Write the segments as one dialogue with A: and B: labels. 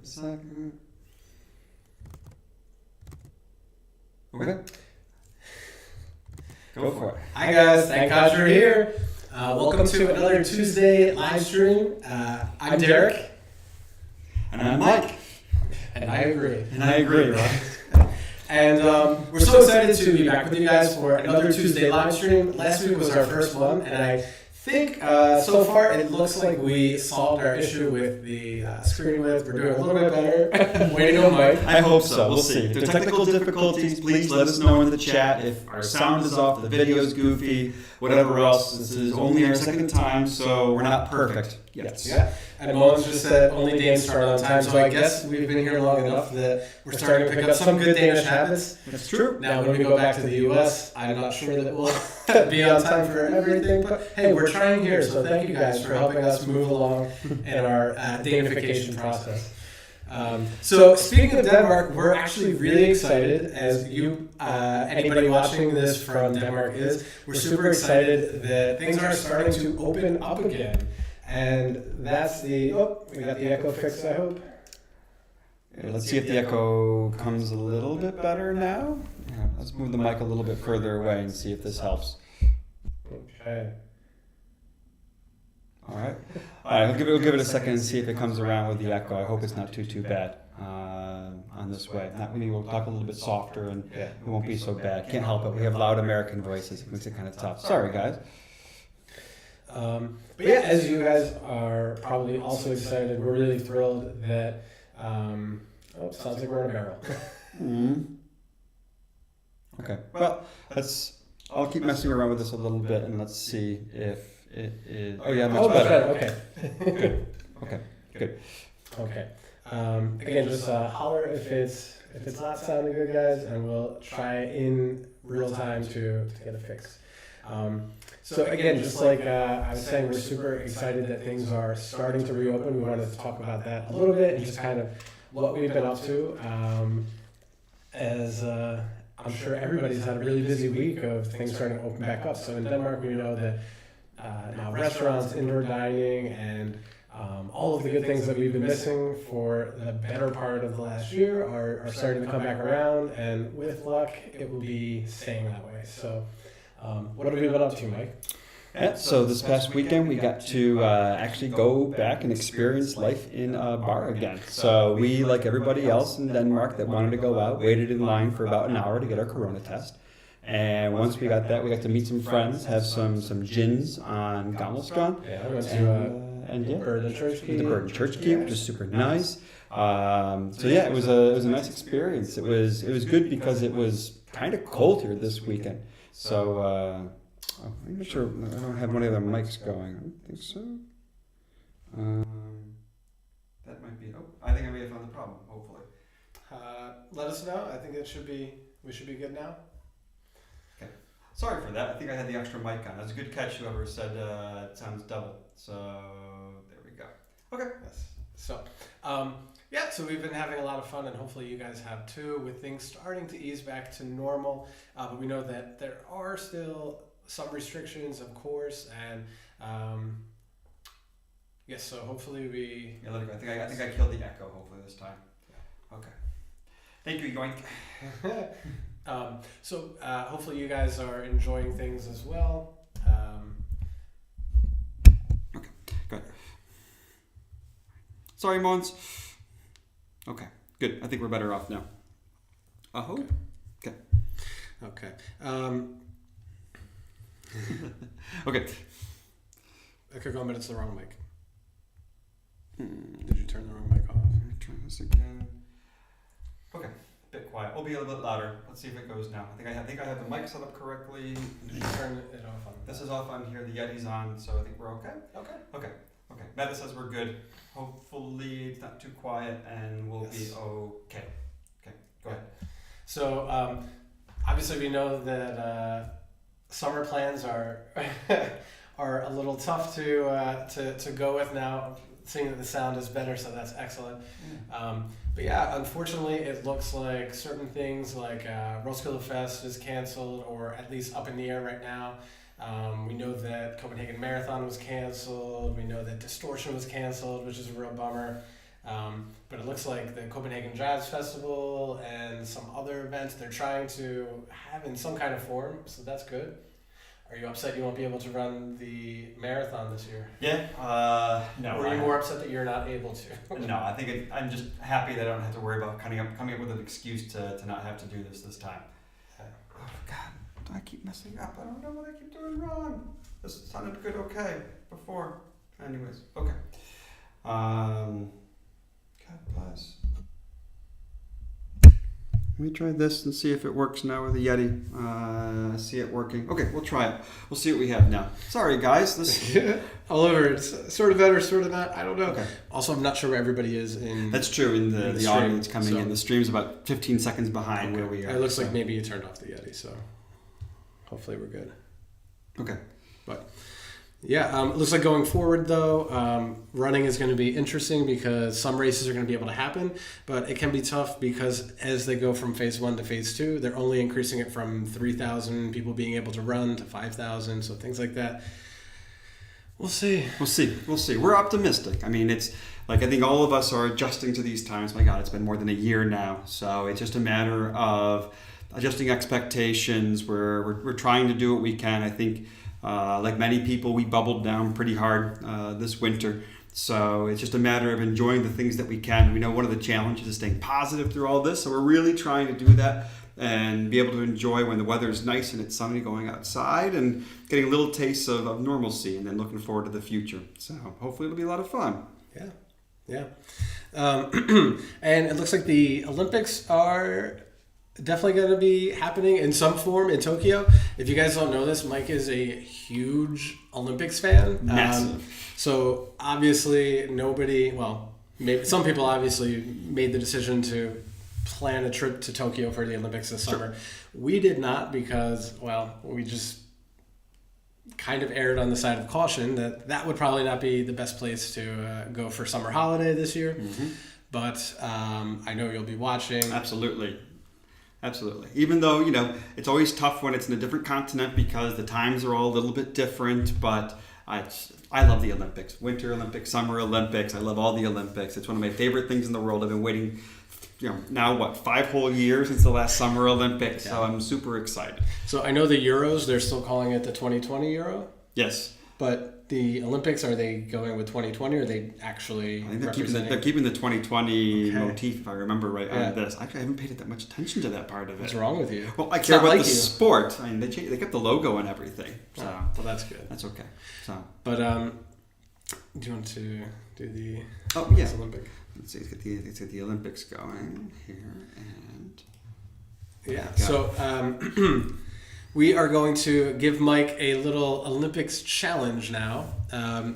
A: a second. Okay. Go for it.
B: Hi guys, thank God you're here. Welcome to another Tuesday live stream. I'm Derek.
A: And I'm Mike.
B: And I agree.
A: Right?
B: And we're so excited to be back with you guys for another Tuesday live stream. Last week was our first one, and I think so far it looks like we solved our issue with the screen width. We're doing a little bit better. Way to go, Mike.
A: I hope so. We'll see. If there are technical difficulties, please let us know in the chat. If our sound is off, the video is goofy, whatever else. This is only our second time, so we're not perfect yet.
B: Yeah. And Moens just said only Danes start on time, so I guess we've been here long enough that we're starting to pick up some good Danish habits.
A: That's true.
B: Now, when we go back to the U.S., I'm not sure that we'll be on time for everything, but hey, we're trying here, so thank you guys for helping us move along in our Danification process. So speaking of Denmark, we're actually really excited, as you, anybody watching this from Denmark is, we're super excited that things are starting to open up again. And that's we got the echo fixed, I hope.
A: Yeah, let's see if the echo comes a little bit better now. Yeah, let's move the mic a little bit further away and see if this helps.
B: Okay.
A: All right. We'll give it a second and see if it comes around with the echo. I hope it's not too bad on this way. Maybe we'll talk a little bit softer and it won't be so bad. Can't help it. We have loud American voices. It makes it kind of tough. Sorry, guys.
B: But yeah, as you guys are probably also excited, we're really thrilled that, sounds like we're in a barrel.
A: Okay, well, I'll keep messing around with this a little bit and let's see if it is, much better.
B: Okay.
A: Good.
B: Okay. Again, just holler if it's not sounding good, guys, and we'll try in real time to get it fixed. So again, just like I was saying, we're super excited that things are starting to reopen. We wanted to talk about that a little bit and just kind of what we've been up to. As I'm sure everybody's had a really busy week of things starting to open back up. So in Denmark, we know that now restaurants, indoor dining, and all of the good things that we've been missing for the better part of the last year are starting to come back around. And with luck, it will be staying that way. So. What have we been up to, Mike?
A: Yeah, so this past weekend we got to actually go back and experience life in a bar again. So we, like everybody else in Denmark that wanted to go out, waited in line for about an hour to get our corona test. And once we got that, we got to meet some friends, have some gins on Gammelstrand.
B: Yeah, I went to Burden Church Key.
A: The Burden Church Key, which is super nice. It was a nice experience. It was good because it was kind of cold here this weekend. So, I'm not sure, I don't have any other mics going. I don't think so. That might be, I think I may have found the problem, hopefully.
B: Let us know. I think we should be good now.
A: Okay. Sorry for that. I think I had the extra mic on. That was a good catch, whoever said it sounds double. So, there we go. Okay.
B: Yes. So, so we've been having a lot of fun, and hopefully you guys have too, with things starting to ease back to normal. But we know that there are still some restrictions, of course, and so hopefully we.
A: Yeah, I think I killed the echo. Hopefully this time. Yeah. Okay. Thank you, Yoink.
B: Hopefully you guys are enjoying things as well.
A: Okay. Good. Sorry, Mons. Okay, good. I think we're better off now. I hope. Okay.
B: Okay.
A: Okay.
B: I could go, but it's the wrong mic. Did you turn the wrong mic off?
A: Try this again. Okay, a bit quiet. We'll be a little bit louder. Let's see if it goes now. I think I have the mic set up correctly.
B: Did you turn it off on?
A: This is off on here. The Yeti's on, so I think we're okay. Okay. Meta says we're good. Hopefully it's not too quiet and we'll be okay. Okay, go ahead.
B: So obviously we know that summer plans are are a little tough to go with now, seeing that the sound is better, so that's excellent. But yeah, unfortunately it looks like certain things like Roskilde Fest is canceled, or at least up in the air right now. We know that Copenhagen Marathon was canceled. We know that Distortion was canceled, which is a real bummer. But it looks like the Copenhagen Jazz Festival and some other events they're trying to have in some kind of form, so that's good. Are you upset you won't be able to run the marathon this year?
A: Yeah, no.
B: Or are you more upset that you're not able to?
A: No, I think I'm just happy that I don't have to worry about coming up with an excuse to not have to do this time.
B: Okay.
A: Oh, God, I keep messing up. I don't know what I keep doing wrong. This sounded good okay before. Anyways, okay. God bless. Let me try this and see if it works now with the Yeti. I see it working. Okay, we'll try it. We'll see what we have now. Sorry, guys. This
B: all over. It's sort of better, sort of not. I don't know.
A: Okay.
B: Also, I'm not sure where everybody is in.
A: That's true. In the
B: stream,
A: audience coming
B: so.
A: in, the stream's about 15 seconds behind where we are.
B: It looks like maybe you turned off the Yeti, so hopefully we're good.
A: Okay.
B: But yeah, it looks like going forward though, running is going to be interesting because some races are going to be able to happen, but it can be tough because as they go from phase 1 to phase 2, they're only increasing it from 3,000 people being able to run to 5,000, so things like that. We'll see. We're optimistic. I mean, it's like I think all of us are adjusting to these times. My God, it's been more than a year now, so it's just a matter of adjusting expectations. We're trying to do what we can. I think. Like many people, we bubbled down pretty hard this winter. So it's just a matter of enjoying the things that we can. We know one of the challenges is staying positive through all this. So we're really trying to do that and be able to enjoy when the weather is nice and it's sunny going outside and getting little tastes of normalcy and then looking forward to the future. So hopefully it'll be a lot of fun. Yeah. And it looks like the Olympics are definitely going to be happening in some form in Tokyo. If you guys don't know this, Mike is a huge Olympics fan.
A: Massive.
B: So obviously maybe some people obviously made the decision to plan a trip to Tokyo for the Olympics this summer. We did not because, we just kind of erred on the side of caution that would probably not be the best place to go for summer holiday this year. Mm-hmm. But I know you'll be watching.
A: Absolutely. Even though, it's always tough when it's in a different continent because the times are all a little bit different, but I love the Olympics. Winter Olympics, Summer Olympics. I love all the Olympics. It's one of my favorite things in the world. I've been waiting, now 5 whole years since the last Summer Olympics, so I'm super excited.
B: So I know the Euros, they're still calling it the 2020 Euro?
A: Yes.
B: But the Olympics, are they going with 2020 or are they actually
A: I think they're keeping the 2020 motif, if I remember right, on this. Actually, I haven't paid that much attention to that part of it.
B: What's wrong with you?
A: Well, I care about the sport. I mean, they kept the logo and everything. So
B: well, that's good.
A: That's okay. So,
B: but do you want to do the Olympic?
A: Let's see. Let's get the Olympics going here and
B: So. We are going to give Mike a little Olympics challenge now.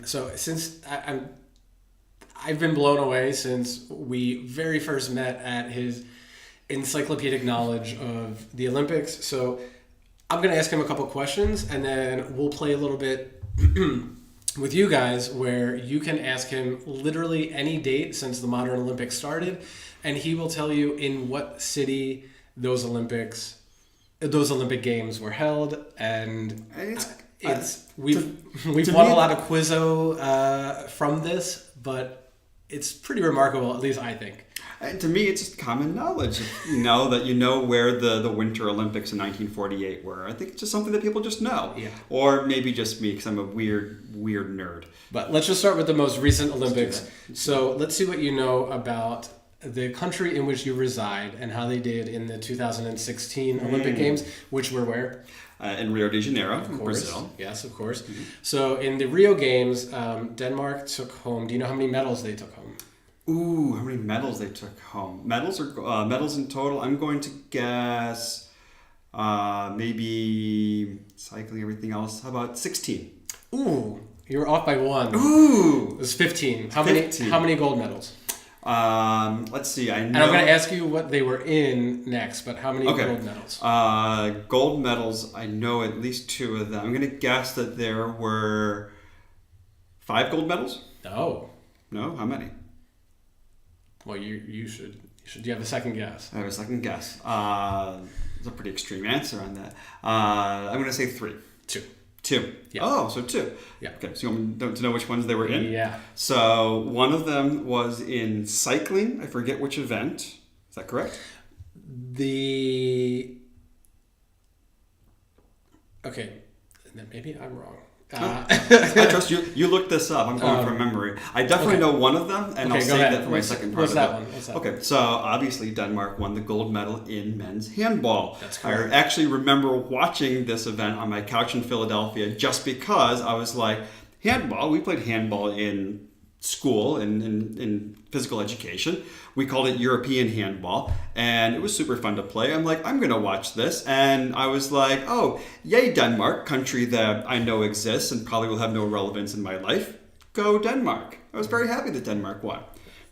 B: So since I've been blown away since we very first met at his encyclopedic knowledge of the Olympics. So I'm going to ask him a couple questions and then we'll play a little bit with you guys where you can ask him literally any date since the modern Olympics started. And he will tell you in what city those Olympic Games were held, and we've won a lot of quizzo from this, but it's pretty remarkable, at least I think.
A: And to me, it's just common knowledge, that you know where the Winter Olympics in 1948 were. I think it's just something that people just know, or maybe just me because I'm a weird nerd.
B: But let's just start with the most recent Olympics. So let's see what you know about the country in which you reside and how they did in the 2016 Olympic Games, which were where?
A: In Rio de Janeiro, Brazil.
B: Yes, of course. Mm-hmm. So in the Rio Games, Denmark took home, do you know how many medals they took home?
A: Ooh, how many medals they took home? Medals in total, I'm going to guess maybe cycling, everything else. How about 16?
B: Ooh, you were off by 1.
A: Ooh!
B: It was 15. How many gold medals?
A: Let's see. I know.
B: And I'm going to ask you what they were in next, but how many gold medals?
A: Gold medals, I know at least 2 of them. I'm going to guess that there were 5 gold medals?
B: No.
A: No? How many?
B: Well, you should. Do you have a second guess?
A: I have a second guess. It's a pretty extreme answer on that. I'm going to say 3.
B: 2.
A: 2.
B: Yeah.
A: Oh, so 2.
B: Yeah.
A: Okay, so you want me to know which ones they were in?
B: Yeah.
A: So one of them was in cycling. I forget which event. Is that correct?
B: Okay, then maybe I'm wrong.
A: I trust you. You look this up. I'm going from memory. I definitely know one of them, and I'll save that for my second part.
B: What's that one?
A: Okay, so obviously Denmark won the gold medal in men's handball.
B: That's correct.
A: I actually remember watching this event on my couch in Philadelphia just because I was like, handball. We played handball in school in physical education. We called it European handball, and it was super fun to play. I'm like, I'm going to watch this, and I was like, oh, yay, Denmark, country that I know exists and probably will have no relevance in my life. Go Denmark. I was very happy that Denmark won.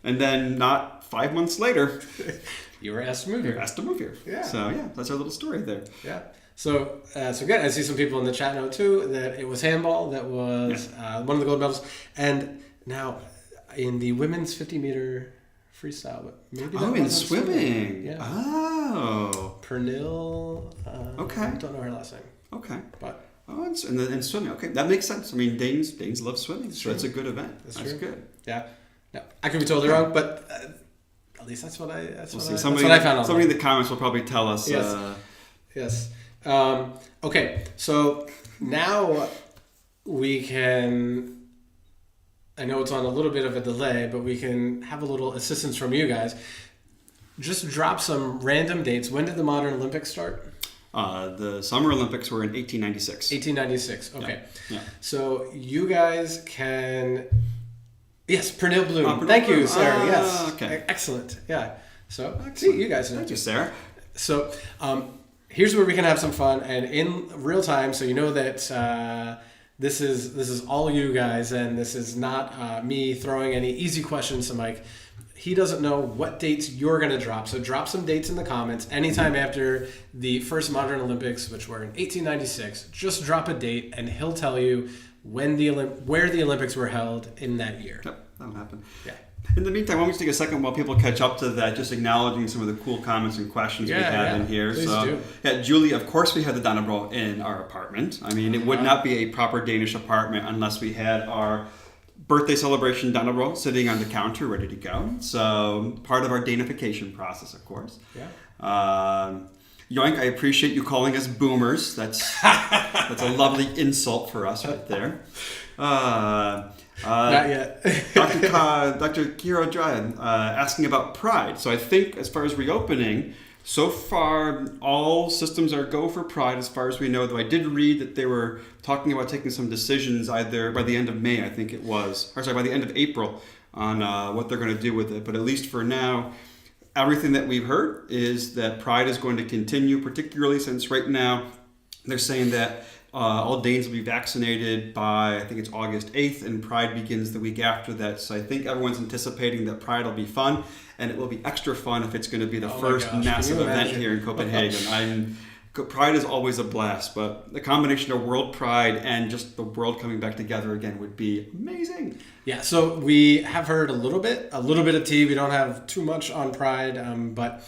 A: And then not 5 months later,
B: you were asked to move here.
A: Yeah. So yeah, that's our little story there.
B: Yeah. So good. I see some people in the chat now too that it was handball that was one of the gold medals. And now in the women's 50-meter freestyle, but maybe that
A: in swimming.
B: Yeah.
A: Oh.
B: Pernille.
A: Okay.
B: I don't know her last name.
A: Okay.
B: But
A: and swimming. Okay, that makes sense. I mean, Danes love swimming, so that's a good event. That's good.
B: Yeah. No, I could be totally wrong, but at least that's what I. That's
A: we'll
B: what
A: see.
B: I,
A: Somebody,
B: that's what I found.
A: Somebody in the comments will probably tell us.
B: Yes. Yes. Okay. So now we can. I know it's on a little bit of a delay, but we can have a little assistance from you guys. Just drop some random dates. When did the modern Olympics start?
A: The Summer Olympics were in 1896.
B: 1896. Okay.
A: Yeah.
B: So you guys can. Yes, Pernille Bloom. Thank you, Sarah. Yes.
A: Okay.
B: Excellent. Yeah. So see, you guys know.
A: Thank you, Sarah.
B: So here's where we can have some fun and in real time, so you know that this is all you guys, and this is not me throwing any easy questions to Mike. He doesn't know what dates you're going to drop. So drop some dates in the comments anytime after the first Modern Olympics, which were in 1896. Just drop a date, and he'll tell you where the Olympics were held in that year.
A: Yep, that'll happen.
B: Yeah.
A: In the meantime, why don't we take a second while people catch up to that, just acknowledging some of the cool comments and questions we have in here.
B: Please do.
A: Yeah, Julie, of course we had the Dannebro in our apartment. I mean, it would not be a proper Danish apartment unless we had our birthday celebration Dannebro sitting on the counter ready to go. So part of our Danification process, of course.
B: Yeah.
A: Yoink, I appreciate you calling us boomers. That's a lovely insult for us right there.
B: Not yet.
A: Dr. Kiro Dryan asking about Pride. So I think as far as reopening, so far all systems are go for Pride as far as we know, though I did read that they were talking about taking some decisions either by the end of May, I think it was, or sorry, by the end of April on what they're going to do with it. But at least for now, everything that we've heard is that Pride is going to continue, particularly since right now they're saying that all Danes will be vaccinated by, I think it's August 8th, and Pride begins the week after that. So I think everyone's anticipating that Pride will be fun, and it will be extra fun if it's going to be the first massive event here in Copenhagen. Pride is always a blast, but the combination of World Pride and just the world coming back together again would be amazing.
B: Yeah, so we have heard a little bit of tea. We don't have too much on Pride, but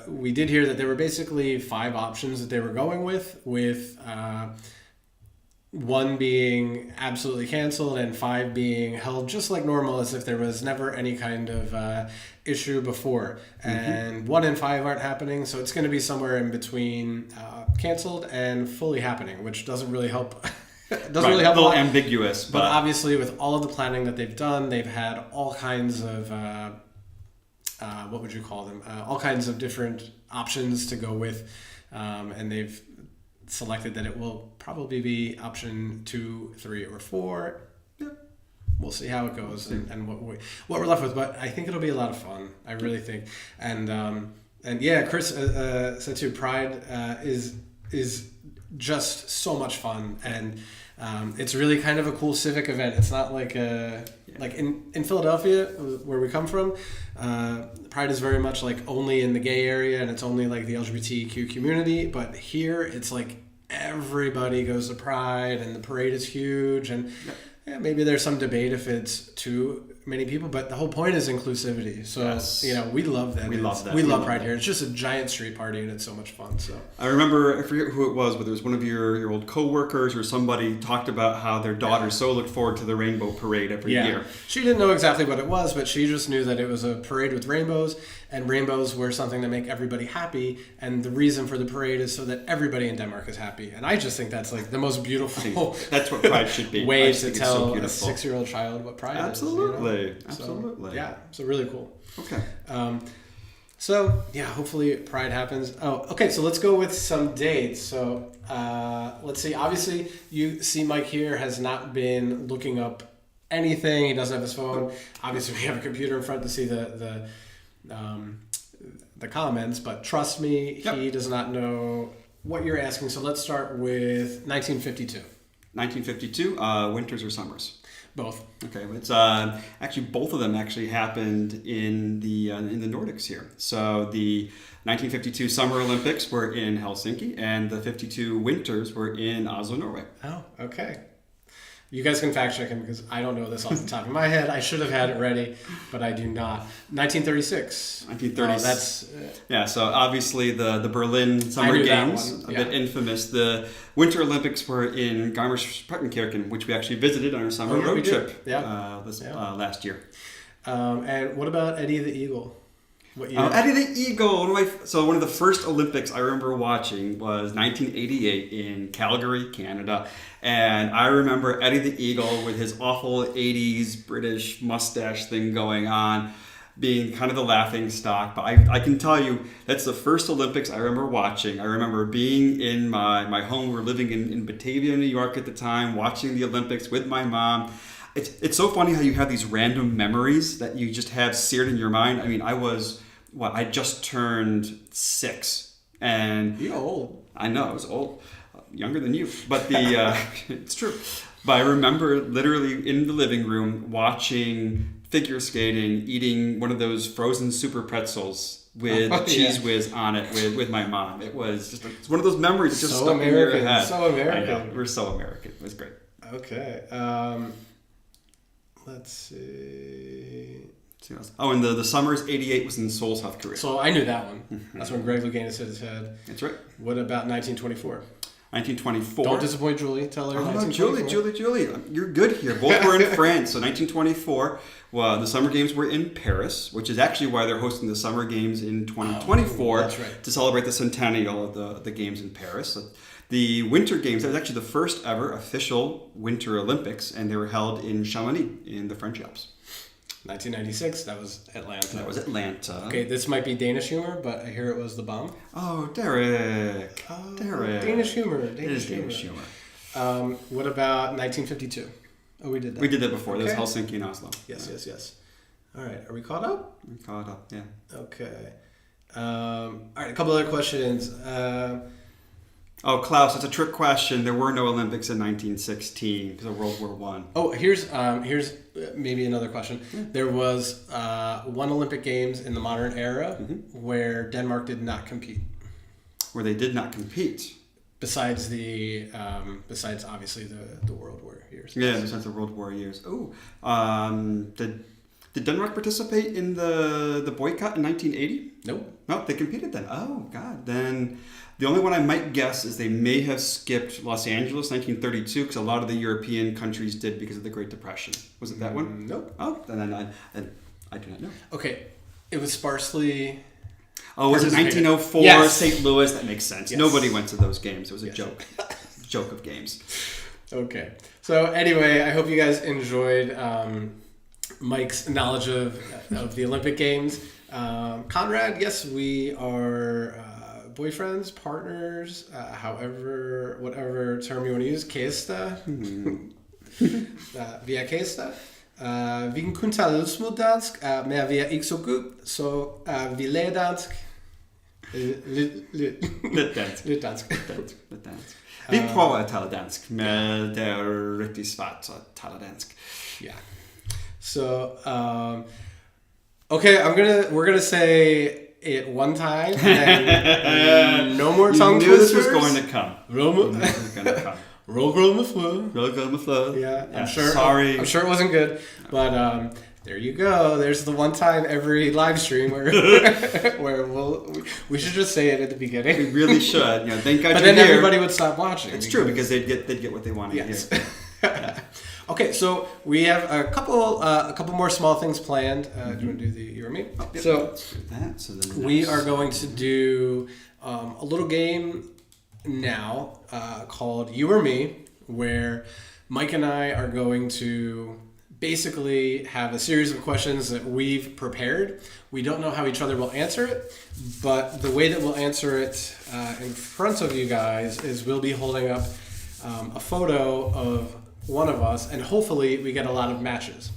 B: we did hear that there were basically 5 options that they were going with one being absolutely canceled and 5 being held just like normal, as if there was never any kind of issue before. And 1 and 5 aren't happening, so it's going to be somewhere in between canceled and fully happening, which doesn't really help. It doesn't really help.
A: A little ambiguous,
B: but obviously with all of the planning that they've done, they've had all kinds of what would you call them? All kinds of different options to go with, and they've selected that it will probably be option 2, 3, or 4. Yep. We'll see how it goes and what we're left with, but I think it'll be a lot of fun. I really think, and yeah, Chris said too. Pride is just so much fun, and it's really kind of a cool civic event. It's not like like in Philadelphia, where we come from. Pride is very much like only in the gay area, and it's only like the LGBTQ community. But here, it's like everybody goes to Pride, and the parade is huge, and maybe there's some debate if it's too many people, but the whole point is inclusivity. So, we love that.
A: We love that.
B: We love Pride here. It's just a giant street party, and it's so much fun. So
A: I remember, I forget who it was, whether it was one of your old coworkers or somebody talked about how their daughter so looked forward to the rainbow parade every year.
B: She didn't know exactly what it was, but she just knew that it was a parade with rainbows, and rainbows were something that make everybody happy. And the reason for the parade is so that everybody in Denmark is happy. And I just think that's like the most beautiful.
A: That's what Pride should be.
B: Way to tell a 6-year-old child what Pride is.
A: Absolutely.
B: So, so really cool.
A: Okay.
B: Hopefully Pride happens. Oh, okay, so let's go with some dates. So let's see. Obviously, you see Mike here has not been looking up anything. He doesn't have his phone. Obviously, we have a computer in front to see the comments, but trust me, he does not know what you're asking. So let's start with 1952.
A: 1952, winters or summers?
B: Both.
A: Okay, it's actually both of them actually happened in the Nordics here. So the 1952 Summer Olympics were in Helsinki, and the 52 Winters were in Oslo, Norway.
B: Oh, okay. You guys can fact check him because I don't know this off the top of my head. I should have had it ready, but I do not. 1936.
A: 1936. So obviously the Berlin Summer Games, a bit infamous. The Winter Olympics were in Garmisch-Partenkirchen, which we actually visited on our summer road trip last year.
B: And what about Eddie the Eagle? What year?
A: Eddie the Eagle. One of the first Olympics I remember watching was 1988 in Calgary, Canada. And I remember Eddie the Eagle with his awful 80s British mustache thing going on, being kind of the laughing stock. But I can tell you, that's the first Olympics I remember watching. I remember being in my home. We were living in Batavia, New York at the time, watching the Olympics with my mom. It's so funny how you have these random memories that you just have seared in your mind. I mean, I just turned 6. And
B: you're old.
A: I know, I was old. Younger than you, but it's true. But I remember literally in the living room watching figure skating, eating one of those frozen super pretzels with cheese whiz on it with my mom. It was just it's one of those memories that just
B: so
A: stuck
B: American,
A: in your head.
B: So American.
A: I know, we're so American. It was great.
B: Okay. Let's see.
A: Oh, and the Summers 88 was in Seoul, South Korea.
B: So I knew that one. Mm-hmm. That's when Greg Louganis hit his head.
A: That's right.
B: What about 1924?
A: 1924.
B: Don't disappoint Julie. Tell her.
A: Oh, no, Julie. You're good here. Both were in France. So 1924, the Summer Games were in Paris, which is actually why they're hosting the Summer Games in 2024 to celebrate the centennial of the Games in Paris. So the Winter Games, that was actually the first ever official Winter Olympics, and they were held in Chamonix in the French Alps.
B: 1996, that was Atlanta.
A: That was Atlanta.
B: Okay, this might be Danish humor, but I hear it was the bomb.
A: Oh, Derek. Derek.
B: Danish humor.
A: It is Danish humor.
B: What about 1952? Oh, we did that.
A: We did that before. Okay. That was Helsinki and Oslo.
B: Yes. All right, are we caught up?
A: We're caught up, yeah.
B: Okay. All right, a couple other questions.
A: Oh, Klaus, it's a trick question. There were no Olympics in 1916 because of World War I.
B: Oh, here's maybe another question. There was one Olympic Games in the modern era where Denmark did not compete. Where they did not compete? Besides besides obviously the World War years.
A: Yeah, besides the World War years. Oh, did Denmark participate in the boycott in 1980?
B: Nope.
A: No, they competed then. Oh, God. Then the only one I might guess is they may have skipped Los Angeles, 1932, because a lot of the European countries did because of the Great Depression. Was it that one?
B: Nope.
A: Oh, then I do not know.
B: Okay. It was sparsely...
A: Oh, was it 1904, yes. St. Louis? That makes sense. Yes. Nobody went to those games. It was a joke. Joke of games. Okay. So anyway, I hope you guys enjoyed Mike's knowledge of the Olympic Games. Conrad, yes, we are boyfriends, partners, whatever term you want to use. Kæster. Vi er kæster. Vi kan kun tale lidt små dansk, men vi er ikke så god, så vi lærer dansk. Lidt dansk. Vi prøver at tale dansk, men det er rigtig svært at tale dansk.
B: Yeah. So, okay, we're gonna say it one time, and no more tongue twisters.
A: This was going to come.
B: Roll girl in the flu.
A: Really good on the flow.
B: Yeah,
A: Yeah,
B: I'm sure.
A: sorry.
B: I'm sure it wasn't good, but there you go. There's the one time every live stream where we should just say it at the
A: We
B: beginning.
A: really should. Thank God
B: But
A: you're
B: then
A: here.
B: everybody would stop watching.
A: It's true because they'd get what they wanted
B: Yes.
A: to hear.
B: Okay, so we have a couple more small things planned. Do you want to do the you or me?
A: Yep,
B: So
A: let's do that. So then
B: we are going to do a little game now called You or Me, where Mike and I are going to basically have a series of questions that we've prepared. We don't know how each other will answer it, but the way that we'll answer it in front of you guys is we'll be holding up a photo of one of us, and hopefully we get a lot of matches.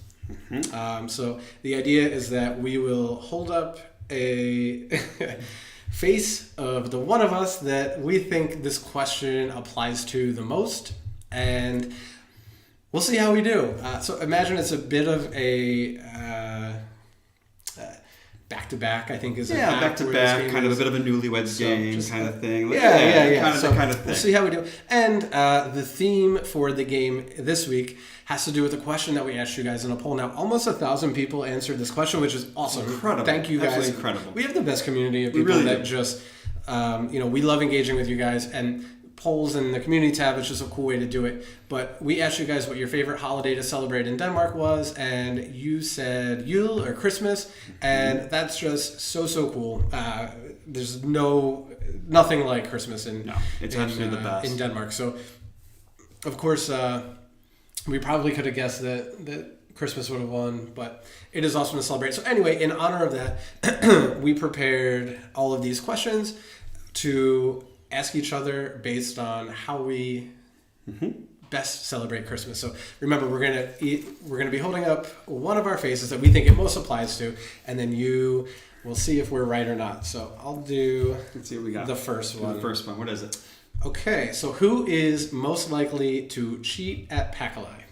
B: So the idea is that we will hold up a face of the one of us that we think this question applies to the most, and we'll see how we do. So imagine it's a bit of a back-to-back, I think is an app where this
A: back-to-back,
B: game
A: kind of a
B: is.
A: bit of a Newlyweds
B: So
A: game
B: just
A: kind of thing.
B: Yeah.
A: Kind of
B: So
A: the kind of thing.
B: we'll see how we do. And the theme for the game this week has to do with a question that we asked you guys in a poll. Now, almost 1,000 people answered this question, which is awesome.
A: Incredible.
B: Thank you guys.
A: Absolutely incredible.
B: We have the best community of people
A: really
B: that
A: do.
B: just, we love engaging with you guys. And polls in the community tab is just a cool way to do it. But we asked you guys what your favorite holiday to celebrate in Denmark was, and you said Yule or Christmas, and that's just so cool. There's nothing like Christmas in
A: it's absolutely the best
B: in Denmark. So, of course, we probably could have guessed that Christmas would have won, but it is awesome to celebrate. So anyway, in honor of that, we prepared all of these questions to ask each other based on how we best celebrate Christmas. So remember, we're gonna be holding up one of our faces that we think it most applies to, and then you will see if we're right or not. So I'll do.
A: Let's see what we got.
B: The first one.
A: The first one. What is it?
B: Okay, so who is most likely to cheat at Pack-a-Lie?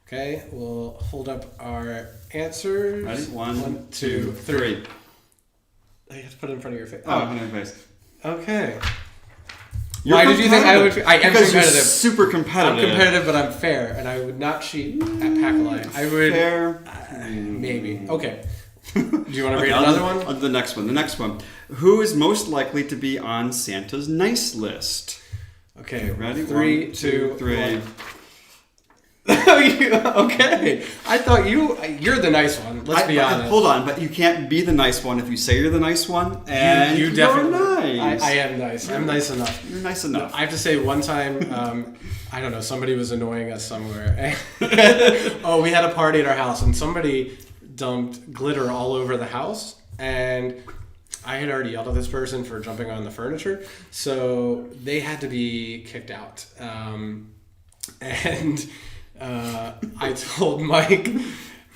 B: Okay, we'll hold up our answers.
A: Ready? One,
B: two, three. You have to put it in front of your face.
A: Oh, in my face.
B: Okay.
A: You're
B: Why did you think I would? I am
A: because
B: competitive.
A: You're super competitive.
B: I'm competitive, but I'm fair, and I would not cheat at Pack-a-Lie. I would.
A: Fair.
B: Maybe. Okay. Do you want to read
A: Okay,
B: another one?
A: On to the next one. The next one. Who is most likely to be on Santa's nice list?
B: Okay.
A: Ready?
B: 3,
A: 1,
B: 2,
A: 3.
B: 1. Okay. I thought you're the nice one. Let's be honest.
A: Hold on, but you can't be the nice one if you say you're the nice one. And
B: you definitely.
A: nice.
B: I am nice. I'm nice enough.
A: You're nice enough.
B: I have to say, one time, I don't know, somebody was annoying us somewhere. Oh, we had a party at our house, and somebody dumped glitter all over the house, and I had already yelled at this person for jumping on the furniture, so they had to be kicked out. And I told Mike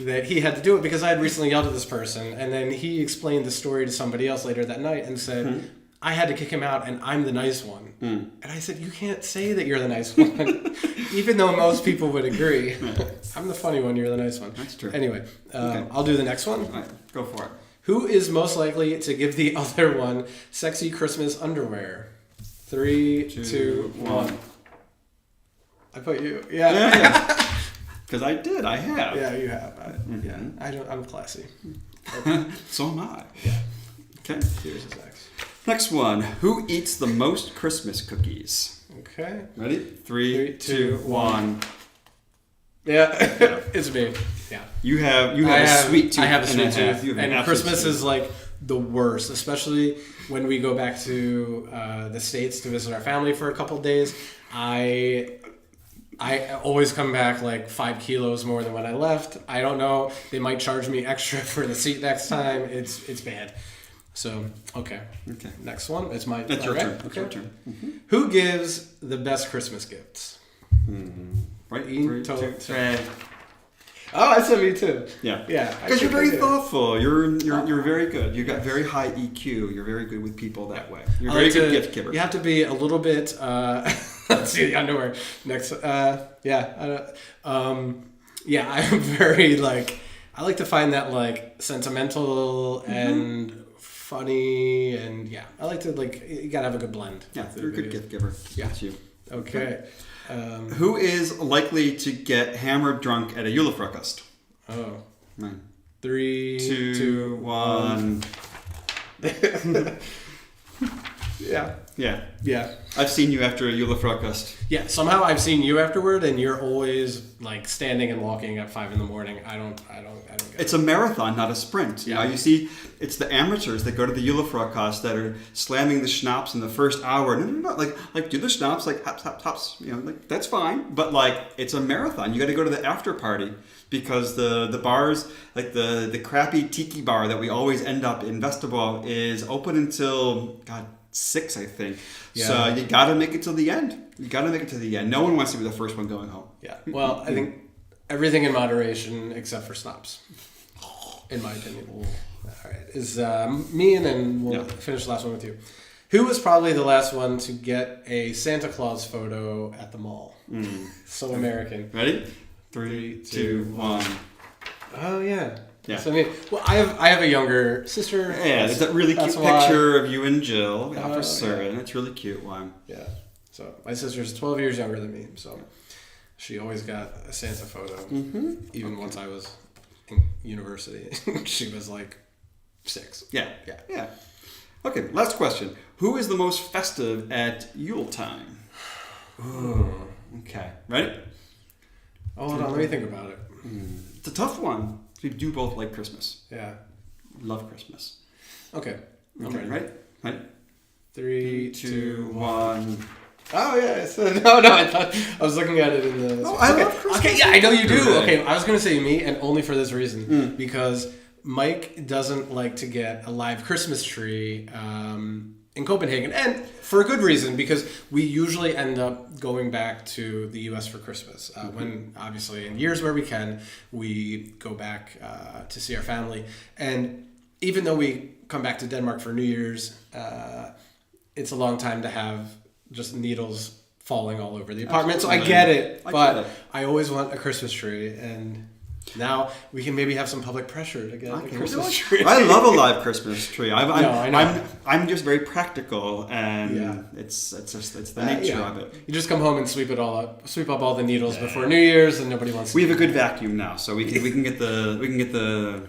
B: that he had to do it because I had recently yelled at this person, and then he explained the story to somebody else later that night and said, I had to kick him out and I'm the nice one. And I said, you can't say that you're the nice one, even though most people would agree. I'm the funny one, you're the nice one.
A: That's true.
B: Anyway,
A: Okay.
B: I'll do the next one.
A: All right, go for it.
B: Who is most likely to give the other one sexy Christmas underwear? 3, 2, 1. I put you. Yeah.
A: Because I did. I have.
B: Yeah, you have. I'm classy.
A: So am I.
B: Yeah.
A: Okay.
B: Yours is next.
A: Next one. Who eats the most Christmas cookies?
B: Okay.
A: Ready? 3, 2, 1.
B: Yeah, it's me. Yeah.
A: You have a sweet tooth.
B: I have a sweet
A: and half.
B: tooth,
A: You have an
B: and
A: absolute
B: Christmas
A: sweet
B: is like the worst, especially when we go back to the States to visit our family for a couple of days. I always come back like 5 kilos more than when I left. I don't know. They might charge me extra for the seat next time. It's bad. So, okay. Next one. It's my
A: That's your
B: right?
A: turn. That's
B: Okay.
A: your turn.
B: Who gives the best Christmas gifts?
A: Right?
B: Eat,
A: 3,
B: to-
A: 2, 3.
B: Oh, I said me too.
A: Yeah.
B: Yeah.
A: Because you're very thoughtful. You're very good. You got very high EQ. You're very good with people that way. You're a very good gift giver.
B: You have to be a little bit. Let's see the underwear next. I'm very like. I like to find that like sentimental and funny, and I like to like. You gotta have a good blend.
A: Yeah, you're a good gift giver.
B: Yeah.
A: That's you.
B: Okay.
A: Who is likely to get hammered drunk at a julefrokost?
B: Oh.
A: Right.
B: 3,
A: 2,
B: 2,
A: 1.
B: Yeah.
A: I've seen you after a julefrokost.
B: Yeah, somehow I've seen you afterward, and you're always like standing and walking at 5 a.m. I don't get
A: It's a marathon, not a sprint.
B: Yeah.
A: You see, it's the amateurs that go to the julefrokost that are slamming the schnapps in the first hour. No, like do the schnapps, like hops, hops, hops. Like that's fine. But like it's a marathon. You got to go to the after party because the bars, like the crappy tiki bar that we always end up in Vesterborg, is open until 6, I think.
B: Yeah.
A: So you got to make it till the end. No one wants to be the first one going home.
B: Yeah. Well, I think everything in moderation except for snaps, in my opinion. All right. Is me, and then we'll finish the last one with you. Who was probably the last one to get a Santa Claus photo at the mall? So American.
A: Ready? 3, 2, 1.
B: Oh, yeah.
A: Yeah.
B: So, I have a younger sister.
A: Yeah, there's that really cute picture of you and Jill for certain. It's really cute one.
B: Yeah. So my sister's 12 years younger than me, so she always got a Santa photo. Even once I was in university, she was like 6.
A: Yeah. Okay, last question. Who is the most festive at Yule time?
B: Ooh.
A: Okay, ready?
B: Oh, hold on, let me think about it.
A: It's a tough one. We do both like Christmas.
B: Yeah.
A: Love Christmas.
B: Okay.
A: Right?
B: 3, 2,
A: 1.
B: Oh yeah. No. I thought I was looking at it in the.
A: Oh, I love Christmas.
B: Okay. Yeah, I know you do. Okay, I was gonna say me, and only for this reason, because Mike doesn't like to get a live Christmas tree in Copenhagen, and for a good reason, because we usually end up going back to the U.S. for Christmas. When obviously in years where we can, we go back to see our family, and even though we come back to Denmark for New Year's, it's a long time to have just needles falling all over the apartment. So I get it, but I always want a Christmas tree, and now we can maybe have some public pressure to get a Christmas tree.
A: I love a live Christmas tree.
B: I know.
A: I'm just very practical, and it's the nature of it.
B: You just come home and sweep up all the needles before New Year's, and nobody wants.
A: We have a good vacuum now, so we can get the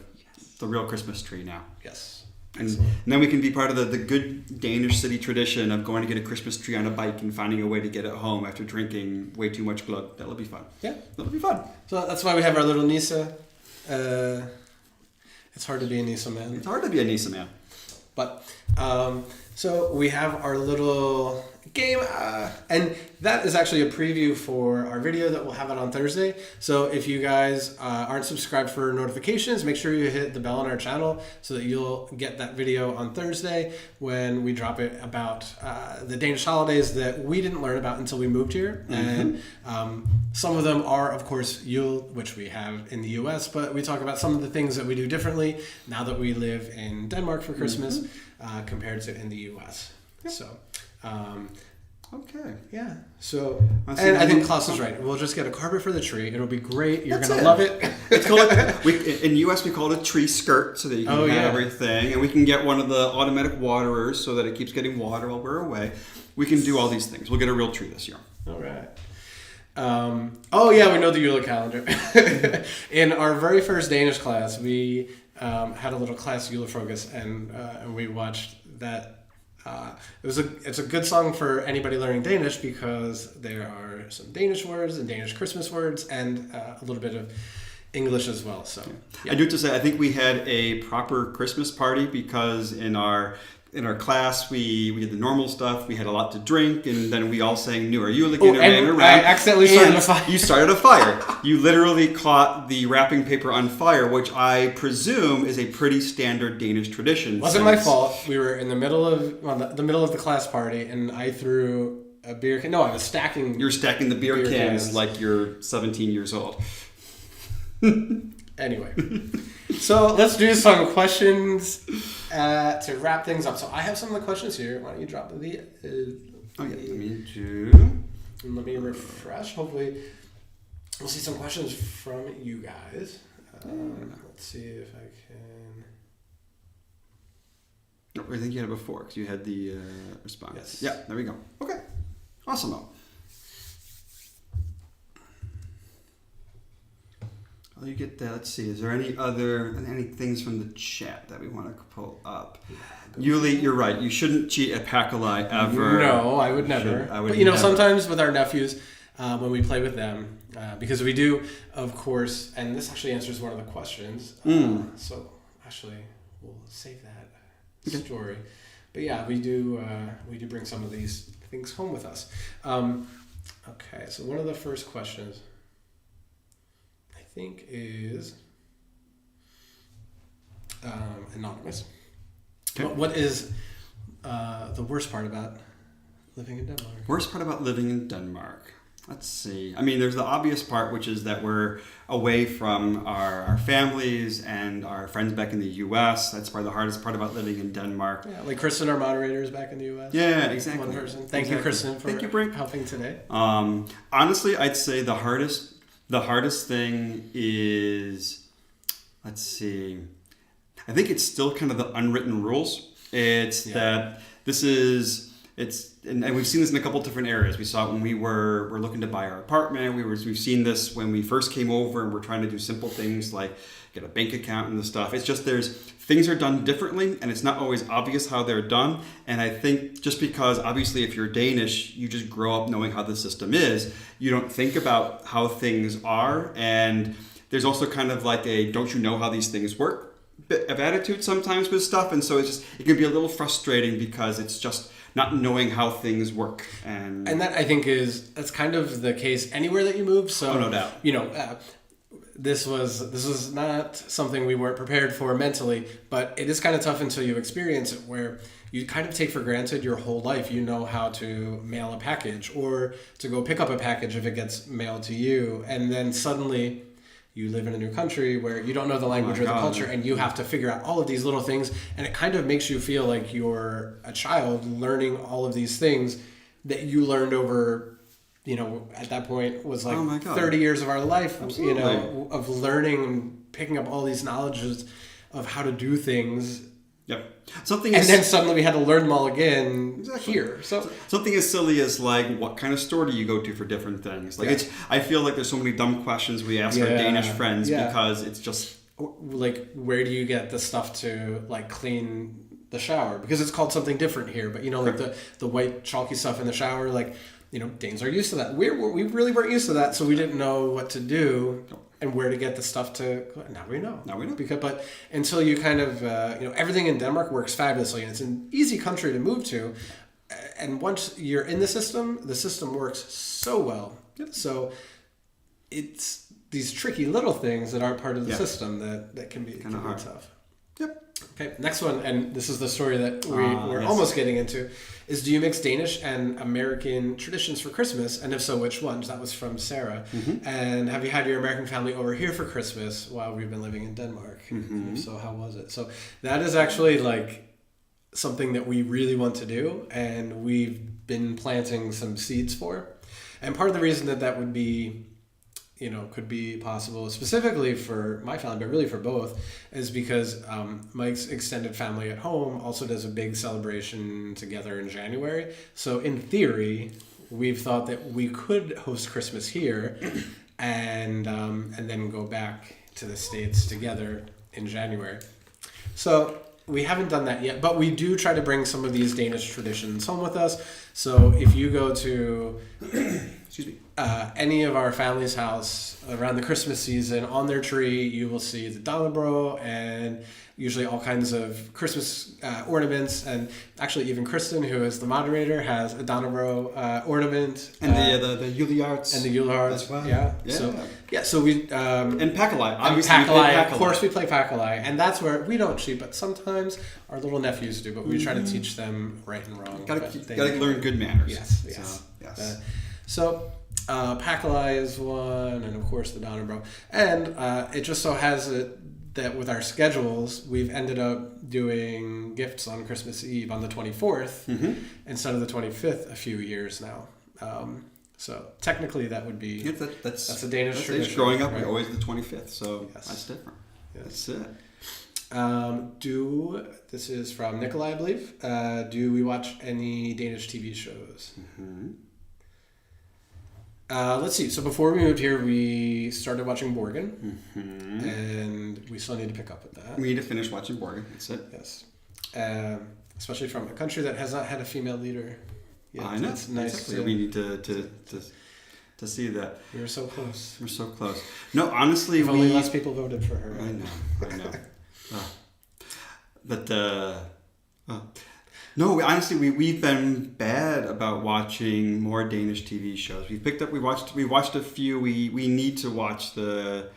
A: real Christmas tree now.
B: Yes.
A: And then we can be part of the good Danish city tradition of going to get a Christmas tree on a bike and finding a way to get it home after drinking way too much blood. That'll be fun.
B: Yeah.
A: That'll be fun.
B: So that's why we have our little Nisa. It's hard to be a Nisa man.
A: It's hard to be a Nisa man.
B: But, so we have our little game, and that is actually a preview for our video that we'll have it on Thursday. So if you guys aren't subscribed for notifications, make sure you hit the bell on our channel so that you'll get that video on Thursday when we drop it about the Danish holidays that we didn't learn about until we moved here. And some of them are, of course, Yule, which we have in the US, but we talk about some of the things that we do differently now that we live in Denmark for Christmas compared to in the US. Yep. So,
A: okay.
B: Yeah. So, and I think Klaus is right. We'll just get a carpet for the tree. It'll be great. You're going to love it.
A: It's called, in US, we call it a tree skirt so that you can have everything. And we can get one of the automatic waterers so that it keeps getting water while we're away. We can do all these things. We'll get a real tree this year.
B: All right. We know the Yule calendar. In our very first Danish class, we had a little class Julefrokost, and we watched that. It's a good song for anybody learning Danish because there are some Danish words and Danish Christmas words and a little bit of English as well. So
A: I do have to say, I think we had a proper Christmas party because in our class we did the normal stuff. We had a lot to drink, and then we all sang "Nu er jul" again and ran around.
B: I accidentally started a fire.
A: You started a fire. You literally caught the wrapping paper on fire, which I presume is a pretty standard Danish tradition.
B: Wasn't my fault. We were in the middle of the class party, and I threw a beer can. No, I was stacking.
A: You're stacking the beer cans like you're 17 years old.
B: Anyway, so let's do some questions to wrap things up. So I have some of the questions here. Why don't you drop the? Let me refresh. Hopefully, we'll see some questions from you guys. Let's see if I can.
A: I think you had it before because you had the response.
B: Yes.
A: Yeah, there we go. Okay, awesome. Well, you get that. Let's see. Is there any things from the chat that we want to pull up? Yuli, you're right. You shouldn't cheat at Pack-A-Lie ever.
B: No, I would never. But you know, sometimes with our nephews, when we play with them, because we do, of course, and this actually answers one of the questions. So actually, we'll save that story. But yeah, we do bring some of these things home with us. Okay, so one of the first questions, I think, is anonymous. Okay. What is the worst part about living in Denmark?
A: Worst part about living in Denmark? Let's see. I mean, there's the obvious part, which is that we're away from our families and our friends back in the U.S. That's probably the hardest part about living in Denmark.
B: Yeah, like Kristen, our moderator, is back in the U.S.
A: Yeah, exactly.
B: One person. Thank you, Kristen, for helping today.
A: Honestly, I'd say the hardest thing is, let's see, I think it's still kind of the unwritten rules. It's that this is... And we've seen this in a couple different areas. We saw it when we're looking to buy our apartment. We've seen this when we first came over and we're trying to do simple things like get a bank account and the stuff. It's just things are done differently, and it's not always obvious how they're done. And I think just because obviously if you're Danish, you just grow up knowing how the system is. You don't think about how things are, and there's also kind of like a don't you know how these things work bit of attitude sometimes with stuff, and so it can be a little frustrating because it's just not knowing how things work, and
B: that I think that's kind of the case anywhere that you move. So
A: no doubt,
B: you know, this was not something we weren't prepared for mentally, but it is kind of tough until you experience it, where you kind of take for granted your whole life. You know how to mail a package or to go pick up a package if it gets mailed to you, and then suddenly you live in a new country where you don't know the language or the culture, and you have to figure out all of these little things, and it kind of makes you feel like you're a child learning all of these things that you learned over, you know, at that point was like 30 years of our life. Absolutely. You know, of learning and picking up all these knowledges of how to do things.
A: Yep.
B: Then suddenly we had to learn them all again here. So
A: something as silly as like, what kind of store do you go to for different things? Like I feel like there's so many dumb questions we ask our Danish friends because it's just
B: like, where do you get the stuff to like clean the shower? Because it's called something different here. But you know, like the white chalky stuff in the shower, like, you know, Danes are used to that. We really weren't used to that, so we didn't know what to do. And where to get the stuff to... Now we know. But until you kind of... you know, everything in Denmark works fabulously, and it's an easy country to move to. And once you're in the system works so well. Yep. So it's these tricky little things that aren't part of the system that can be tough. Yep. Okay, next one, and this is the story that we're almost getting into, is do you mix Danish and American traditions for Christmas? And if so, which ones? That was from Sarah. Mm-hmm. And have you had your American family over here for Christmas while we've been living in Denmark? Mm-hmm. And if so, how was it? So that is actually like something that we really want to do, and we've been planting some seeds for. And part of the reason that would be, you know, could be possible specifically for my family, but really for both, is because Mike's extended family at home also does a big celebration together in January. So in theory, we've thought that we could host Christmas here and then go back to the States together in January. So we haven't done that yet, but we do try to bring some of these Danish traditions home with us. So if you go to any of our family's house around the Christmas season, on their tree, you will see the Dannebro and usually all kinds of Christmas ornaments. And actually, even Kristen, who is the moderator, has a Dannebro ornament.
A: And the Julearts.
B: And the Julearts as well. Yeah. So we...
A: and Pack-A-Lie.
B: Obviously, Pack-A-Lie. Of course, we play Pack-A-Lie. And that's where we don't cheat, but sometimes our little nephews do. But we try to teach them right and wrong.
A: Gotta learn good manners.
B: Yes. So Pack-A-Lie is one, and of course the Dannebro. And it just so has it that with our schedules, we've ended up doing gifts on Christmas Eve on the 24th instead of the 25th a few years now. So technically that would be... that's a Danish tradition.
A: Growing up, we're always the 25th, so that's different. Yes. That's it. This is from Nikolai, I believe. Do we watch any Danish TV shows?
B: Let's see. So before we moved here, we started watching Borgen,
A: Mm-hmm.
B: and we still need to pick up with that.
A: We need to finish watching Borgen. That's it.
B: Yes. Especially from a country that has not had a female leader yet.
A: I know.
B: It's nice.
A: Exactly. We need to see that.
B: We were so close.
A: We're so close. No, honestly,
B: if only less people voted for her.
A: I know. But no, honestly, we've been bad about watching more Danish TV shows. We watched a few. We need to watch the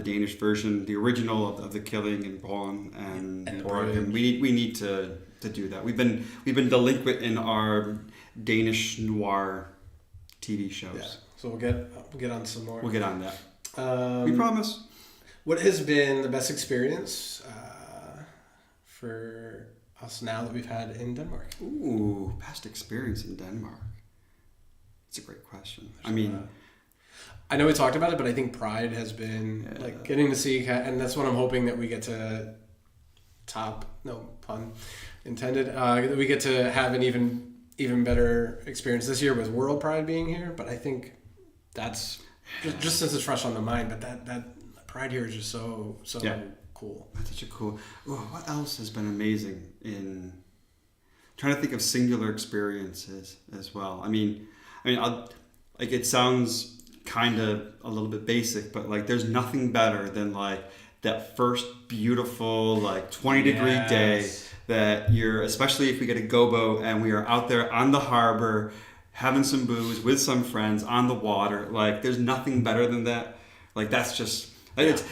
A: Danish version, the original of The Killing in Poland and Borgen. We need to do that. We've been delinquent in our Danish noir TV shows.
B: Yeah. So we'll get on some more.
A: We'll get on that. We promise.
B: What has been the best experience for us now that we've had in Denmark?
A: Ooh, past experience in Denmark. It's a great question. I mean,
B: I know we talked about it, but I think Pride has been like getting to see, and that's what I'm hoping that we get to top. No pun intended. That we get to have an even better experience this year with World Pride being here. But I think that's just since it's fresh on the mind. But that Pride here is just so cool.
A: That's such a cool. Ooh, what else has been amazing in trying to think of singular experiences as well? I mean, like it sounds kind of a little bit basic, but like there's nothing better than like that first beautiful like 20-degree day that you're, especially if we get a go boat and we are out there on the harbor having some booze with some friends on the water. Like there's nothing better than that. Like that's just it's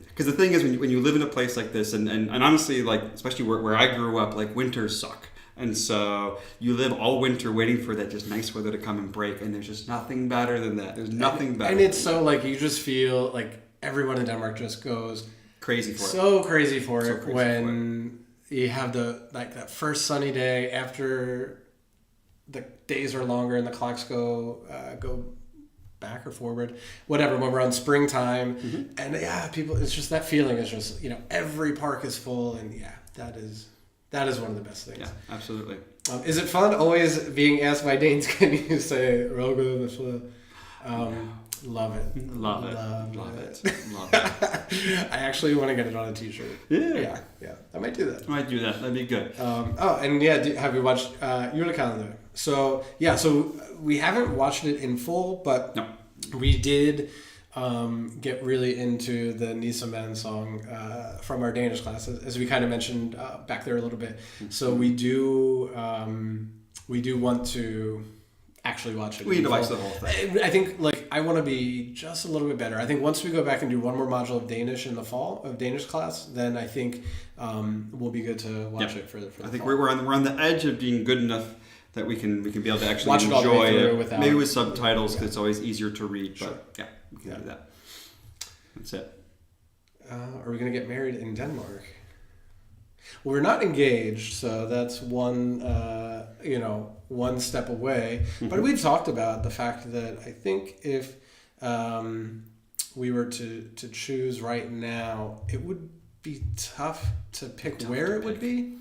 A: because the thing is when you live in a place like this and honestly like especially where I grew up, like winters suck. And so you live all winter waiting for that just nice weather to come and break, and there's just nothing better than that. There's nothing better.
B: And it's so like you just feel like everyone in Denmark just goes
A: crazy for it.
B: So crazy for it when you have that first sunny day after the days are longer and the clocks go back or forward, whatever, when we're on springtime. Mm-hmm. And people, it's just that feeling is just, every park is full, and that is one of the best things.
A: Yeah, absolutely.
B: Is it fun always being asked by Danes, can you say Robe? Love it.
A: Love it.
B: I actually want to get it on a t-shirt. Yeah. I might do that.
A: That'd be good.
B: Have you watched Julekalender? So we haven't watched it in full, but
A: no.
B: We did get really into the Nisse Man song from our Danish classes, as we kind of mentioned back there a little bit. So we do want to actually watch it.
A: We need to watch the whole thing.
B: I think I want to be just a little bit better. I think once we go back and do one more module of Danish in the fall of Danish class, then I think we'll be good to watch it for the fall.
A: I think we're on the edge of being good enough that we can be able to actually
B: watch
A: enjoy it.
B: Without,
A: maybe with subtitles because it's always easier to read.
B: Sure.
A: But we can do that. That's it.
B: Are we going to get married in Denmark? Well, we're not engaged, so that's one step away. Mm-hmm. But we've talked about the fact that I think if we were to choose right now, it would be tough to pick where it would be.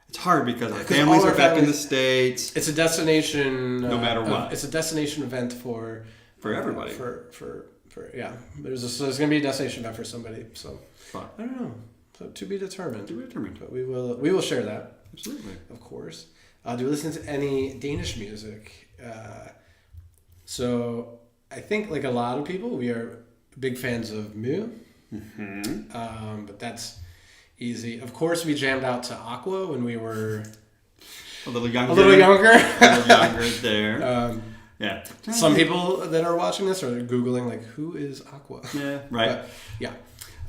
A: It's hard because our families are back in the States.
B: It's a destination.
A: No matter what.
B: It's a destination event for
A: everybody.
B: There's going to be a destination event for somebody. So
A: fun.
B: I don't know. So to be determined.
A: But
B: we will share that.
A: Absolutely.
B: Of course. Do we listen to any Danish music? So I think like a lot of people, we are big fans of Mew. Mm-hmm. But that's easy. Of course, we jammed out to Aqua when we were
A: a little younger.
B: A little younger
A: there. Yeah.
B: Some people that are watching this are Googling like, who is Aqua?
A: Yeah, right.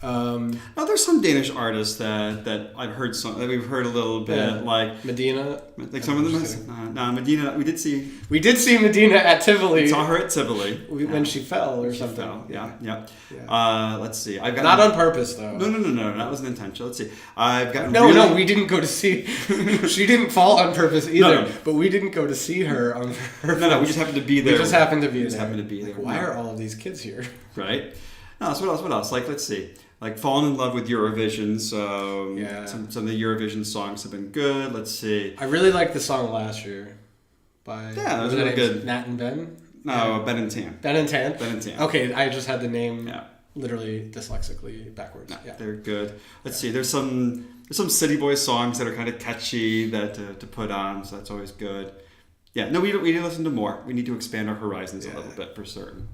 A: There's some Danish artists that I've heard that we've heard a little bit like
B: Medina.
A: Like some of them. No, Medina. We did see
B: Medina at Tivoli.
A: We saw her at Tivoli
B: when she fell or something.
A: Yeah. Let's see. I've got
B: not on purpose though.
A: No. That wasn't intentional. Let's see. I've got
B: no. We didn't go to see. She didn't fall on purpose either. No. But we didn't go to see her on purpose.
A: No. We just happened to be there.
B: Why are all of these kids here?
A: Right. No. So what else? Like, let's see. Like fallen in love with Eurovision, so some of the Eurovision songs have been good. Let's see.
B: I really liked the song last year by
A: that was really good.
B: Nat and Ben.
A: No, Ben and Tan.
B: Ben and Tan?
A: Ben and Tan.
B: Okay, I just had the name literally dyslexically backwards.
A: No, they're good. Let's see. There's some City Boy songs that are kind of catchy that to put on, so that's always good. Yeah, no, we need to listen to more. We need to expand our horizons a little bit for certain.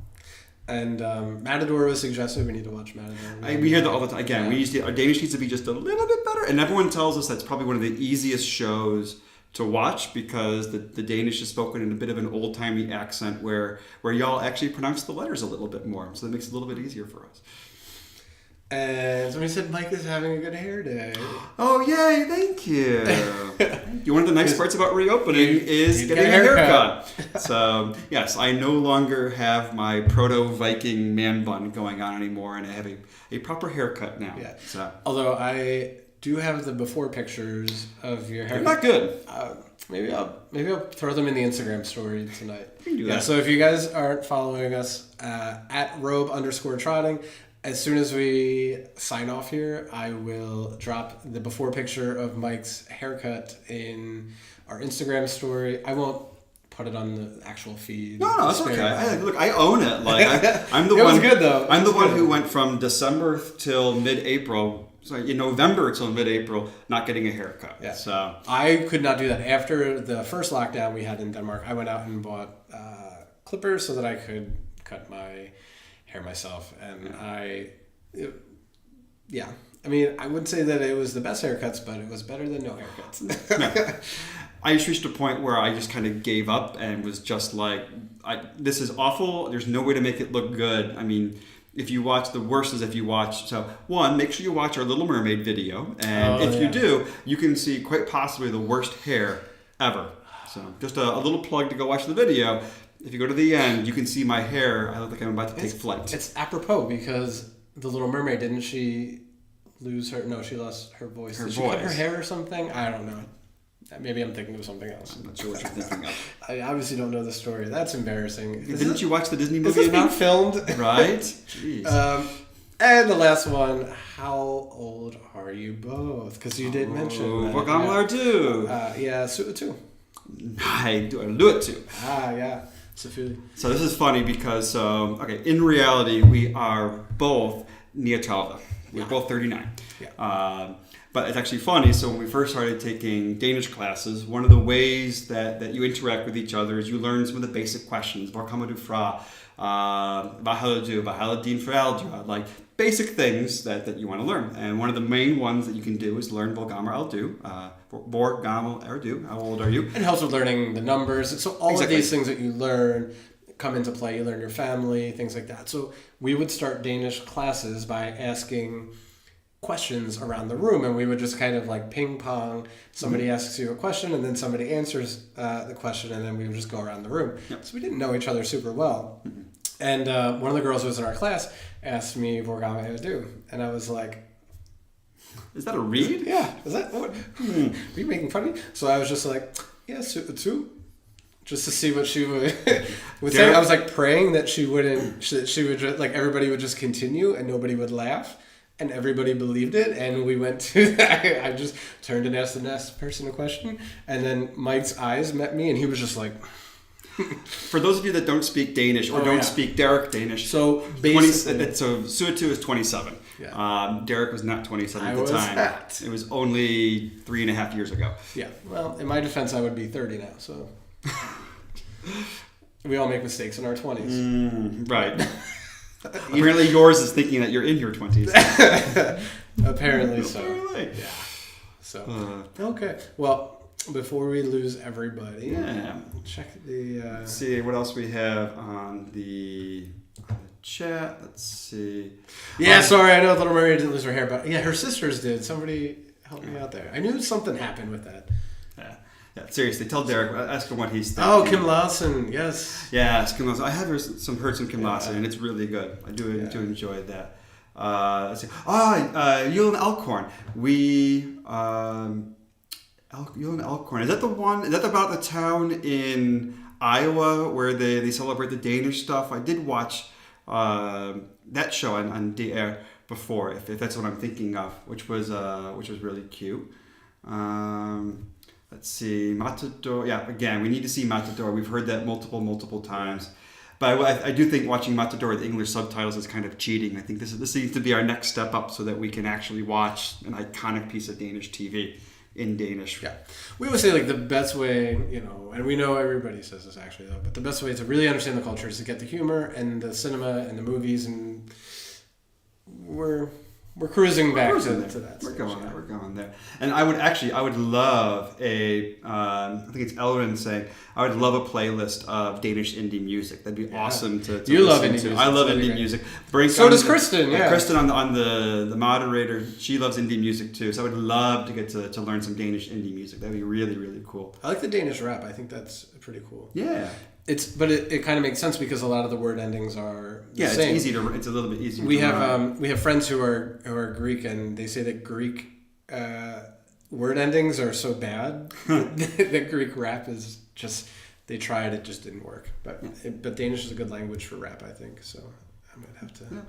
B: And Matador was suggested. We need to watch Matador.
A: We hear that all the time. Again, our Danish needs to be just a little bit better. And everyone tells us that's probably one of the easiest shows to watch because the Danish is spoken in a bit of an old-timey accent where y'all actually pronounce the letters a little bit more. So that makes it a little bit easier for us.
B: And somebody said Mike is having a good hair day.
A: Oh, yay, thank you. One of the nice parts about reopening is getting a haircut. So, yes, I no longer have my proto-Viking man bun going on anymore, and I have a proper haircut now. Yeah. So.
B: Although I do have the before pictures of your haircut.
A: They're not good.
B: Maybe I'll throw them in the Instagram story tonight.
A: You can do that.
B: So if you guys aren't following us, at Robe_Trotting, as soon as we sign off here, I will drop the before picture of Mike's haircut in our Instagram story. I won't put it on the actual feed.
A: No, it's okay. Look, I own it. Like I'm the
B: one.
A: It was
B: good though.
A: I'm the one who went from December till mid-April. So in November till mid-April, not getting a haircut.
B: Yeah.
A: So
B: I could not do that. After the first lockdown we had in Denmark, I went out and bought clippers so that I could cut my hair myself. And I mean, I wouldn't say that it was the best haircuts, but it was better than no haircuts.
A: No. I just reached a point where I just kind of gave up and was just like, this is awful. There's no way to make it look good. I mean, if you watch, the worst is if you watch. So one, make sure you watch our Little Mermaid video. And if you do, you can see quite possibly the worst hair ever. So just a little plug to go watch the video. If you go to the end, you can see my hair. I look like I'm about to take flight.
B: It's apropos because the Little Mermaid, didn't she lose her? No, she lost her voice. Did she cut her hair or something? I don't know. Maybe I'm thinking of something else.
A: I'm not sure what you're thinking of.
B: I obviously don't know the story. That's embarrassing.
A: Didn't you watch the Disney movie?
B: Is this being filmed?
A: Right? Jeez.
B: And the last one, how old are you both? Because you did mention that.
A: Vad gamla är du?
B: Yeah, two.
A: Nej, du är too.
B: Yeah.
A: So this is funny because, in reality, we are both neartalda. We're both 39. Yeah. But it's actually funny. So when we first started taking Danish classes, one of the ways that you interact with each other is you learn some of the basic questions. Hvor kommer du fra? Hvad har du? Hvad har dine forældre? Like basic things that you want to learn. And one of the main ones that you can do is learn hvor gammel er du? Hvor gammel er du? How old are you?
B: It helps with learning the numbers. So all of these things that you learn come into play. You learn your family, things like that. So we would start Danish classes by asking questions around the room, and we would just kind of like ping pong. Somebody asks you a question and then somebody answers the question, and then we would just go around the room. Yep. So we didn't know each other super well. And one of the girls who was in our class asked me hvor gammel er du? And I was like,
A: is that a read?
B: Yeah. Is that what? Are you making fun of me? So I was just like, yeah, two. Just to see what she would say. I was like praying that she wouldn't. She would just, like everybody would just continue and nobody would laugh. And everybody believed it, and we went to that. I just turned and asked the next person a question, and then Mike's eyes met me, and he was just like...
A: For those of you that don't speak Danish or don't speak Derek Danish,
B: so
A: Suatu is 27. Yeah. Derek was not 27 at the time. It was only 3.5 years ago.
B: Yeah. Well, in my defense, I would be 30 now, so... We all make mistakes in our 20s.
A: Right. Apparently yours is thinking that you're in your 20s.
B: Apparently so. Yeah. So, okay. Well, before we lose everybody, check the...
A: Let's see what else we have on the chat. Let's see.
B: Yeah, sorry, I know Little Mary didn't lose her hair, but yeah, her sisters did. Somebody help me out there. I knew something happened with that.
A: Yeah, seriously, tell Derek, ask him what he's thinking.
B: Oh, Kim Larsen, yes.
A: Yeah, ask Kim Larsen. I have heard some Kim Larsen, and it's really good. I do enjoy that. Let's see. Yule and Elkhorn. Yule and Elkhorn. Is that the one? Is that about the town in Iowa where they celebrate the Danish stuff? I did watch that show on DR before, if that's what I'm thinking of, which was really cute. Let's see, Matador. Yeah, again, we need to see Matador. We've heard that multiple times. But I do think watching Matador with English subtitles is kind of cheating. I think this needs to be our next step up so that we can actually watch an iconic piece of Danish TV in Danish.
B: Yeah. We always say like the best way, and we know everybody says this actually though, but the best way to really understand the culture is to get the humor and the cinema and the movies, and we're cruising back to that.
A: We're going there. And I would love I think it's Elrin saying, I would love a playlist of Danish indie music. That'd be awesome to
B: You love indie
A: to.
B: music.
A: I love indie music.
B: So does Kristen, yeah.
A: Kristen on the moderator, she loves indie music too. So I would love to get to learn some Danish indie music. That'd be really, really cool.
B: I like the Danish rap. I think that's pretty cool.
A: Yeah.
B: It kind of makes sense because a lot of the word endings are the same.
A: It's a little bit easier.
B: We have friends who are Greek, and they say that Greek word endings are so bad that Greek rap is just, they tried, it just didn't work. But Danish is a good language for rap, I think. So I might have to.
A: Yeah,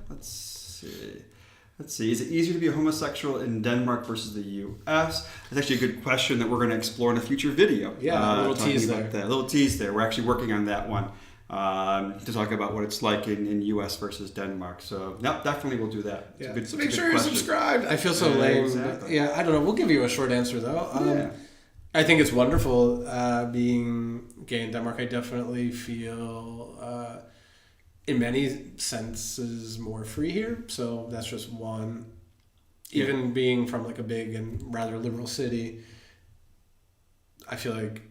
A: Let's see. Is it easier to be a homosexual in Denmark versus the U.S.? That's actually a good question that we're going to explore in a future video.
B: Yeah, a little tease there.
A: A little tease there. We're actually working on that one to talk about what it's like in U.S. versus Denmark. So, definitely we'll do that.
B: Yeah. So make sure you're subscribed. I feel so lame.
A: Exactly.
B: I don't know. We'll give you a short answer, though. I think it's wonderful being gay in Denmark. I definitely feel... in many senses more free here, so that's just one. Even being from like a big and rather liberal city, I feel like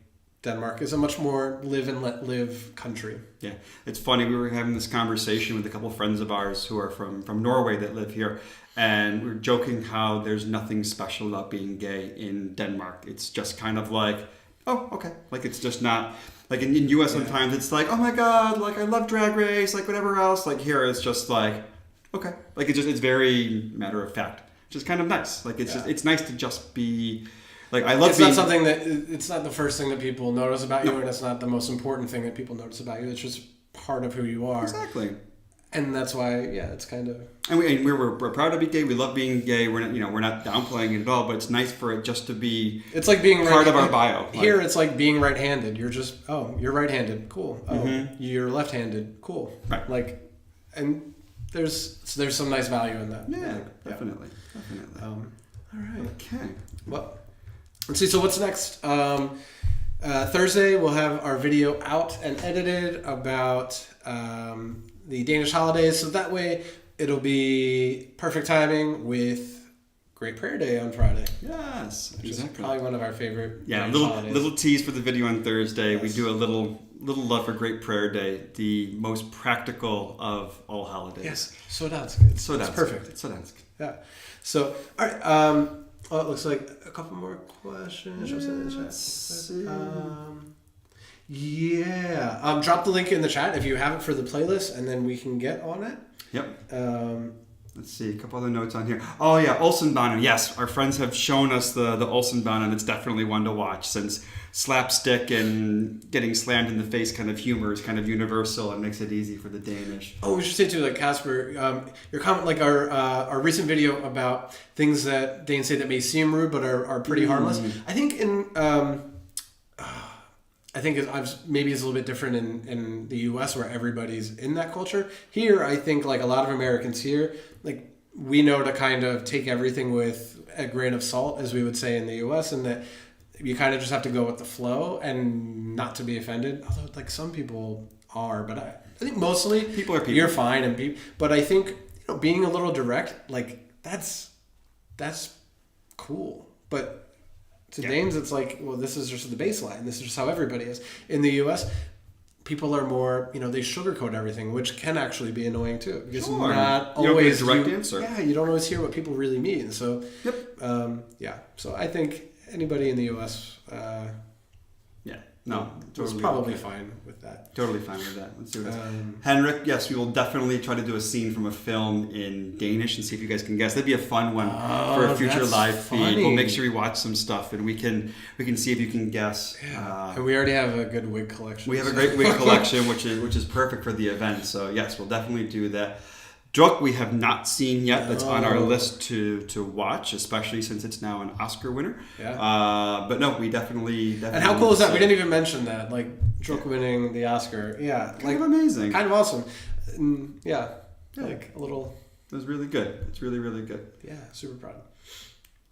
B: Denmark is a much more live and let live country. Yeah,
A: it's funny, we were having this conversation with a couple of friends of ours who are from Norway that live here, and we were joking how there's nothing special about being gay in Denmark. It's just kind of like, oh, okay, like it's just not... Like in U.S. sometimes it's like, oh my God, like I love Drag Race, like whatever else. Like here it's just like, okay. Like it's very matter of fact, which is kind of nice. Like it's nice to just be, like I love
B: it's not something that, it's not the first thing that people notice about you, and it's not the most important thing that people notice about you. It's just part of who you are.
A: Exactly.
B: And that's why, it's kind of...
A: And we're proud to be gay. We love being gay. We're not downplaying it at all. But it's nice for it just to be.
B: It's like being
A: part of our bio.
B: Here, it's like being right-handed. You're just you're right-handed, cool. Oh, you're left-handed, cool.
A: Right.
B: Like, and there's some nice value in that.
A: Yeah, definitely.
B: All right.
A: Okay.
B: Well, let's see. So what's next? Thursday we'll have our video out and edited about. The Danish holidays, so that way it'll be perfect timing with Great Prayer Day on Friday.
A: Yes,
B: which is probably one of our favorite.
A: Little tease for the video on Thursday.
B: Yes.
A: We do a little love for Great Prayer Day, the most practical of all holidays.
B: Yes, so that's perfect.
A: It's so dansk.
B: Yeah. So all right. Well, it looks like a couple more questions.
A: Let's see.
B: Drop the link in the chat if you have it for the playlist, and then we can get on it.
A: Yep. Let's see, a couple other notes on here. Oh yeah, Olsenbanen. Yes, our friends have shown us the Olsenbanen. It's definitely one to watch, since slapstick and getting slammed in the face kind of humor is kind of universal and makes it easy for the Danish.
B: Oh, we should say too, like Casper, your comment, like our recent video about things that Danes say that may seem rude but are pretty harmless. I think maybe it's a little bit different in the U.S. where everybody's in that culture. Here, I think like a lot of Americans here, like we know to kind of take everything with a grain of salt, as we would say in the U.S., and that you kind of just have to go with the flow and not to be offended. Although like some people are, but I think mostly
A: people are people.
B: You're fine, but I think being a little direct, like that's cool, but. To Danes, it's like, well, this is just the baseline. This is just how everybody is. In the U.S., people are more, they sugarcoat everything, which can actually be annoying too. Because not always
A: you don't get a direct answer.
B: Yeah, you don't always hear what people really mean. So, So I think anybody in the U.S.
A: Totally
B: probably fine with that.
A: Totally fine with that. Let's do this. Henrik, yes, we will definitely try to do a scene from a film in Danish and see if you guys can guess. That'd be a fun one for a future live feed. We'll make sure we watch some stuff and we can see if you can guess.
B: Yeah. And we already have a good wig collection.
A: We have a great wig collection, which is perfect for the event. So yes, we'll definitely do that. Druk we have not seen yet. That's on our list to watch, especially since it's now an Oscar winner.
B: Yeah.
A: But no, we definitely.
B: And how cool is that? We didn't even mention that. Like Druk winning the Oscar. Yeah.
A: Kind of amazing.
B: Kind of awesome. Yeah. Like a little.
A: It was really good. It's really, really good.
B: Yeah. Super proud.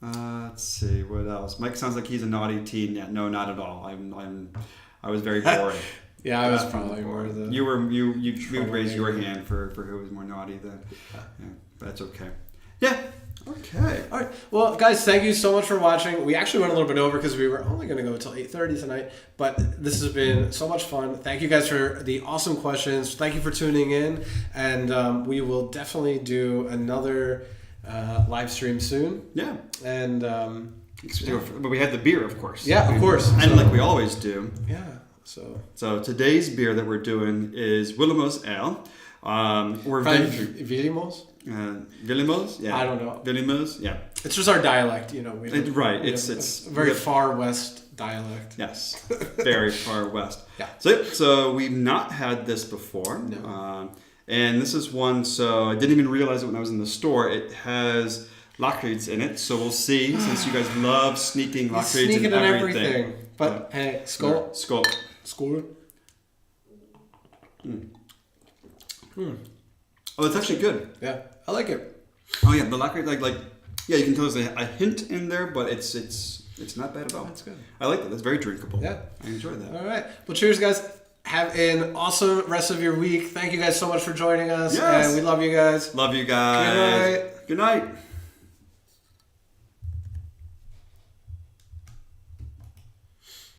A: Let's see what else. Mike sounds like he's a naughty teen. Yeah, no, not at all. I was very boring.
B: Yeah, I was probably more of the.
A: You raised your hand for who was more naughty then. Yeah, that's okay. Yeah. Okay.
B: All right. Well, guys, thank you so much for watching. We actually went a little bit over because we were only going to go until 8:30 tonight, but this has been so much fun. Thank you guys for the awesome questions. Thank you for tuning in, and we will definitely do another live stream soon.
A: Yeah.
B: And
A: but we had the beer, of course.
B: Yeah, of course.
A: And like we always do.
B: Yeah.
A: So today's beer that we're doing is Willemo's Ale. We're
B: Willemo's?
A: Willemo's? Yeah.
B: I don't know.
A: Willemo's? Yeah.
B: It's just our dialect, you know.
A: Right. It's
B: a very far west dialect.
A: Yes. Very far west.
B: Yeah.
A: So we've not had this before.
B: No.
A: And this is one, so I didn't even realize it when I was in the store. It has lakrids in it, so we'll see, since you guys love sneaking lakrids in everything.
B: But hey, skål.
A: Skål.
B: Skål.
A: Oh, it's actually good.
B: Yeah, I like it.
A: Oh yeah, the lakrid, like yeah, you can tell there's a hint in there, but it's not bad at all.
B: That's good.
A: I like that. It's very drinkable.
B: Yeah,
A: I enjoy that.
B: All right. Well, cheers, guys. Have an awesome rest of your week. Thank you guys so much for joining us.
A: Yes.
B: And we love you guys.
A: Love you guys.
B: Good night.
A: Good night.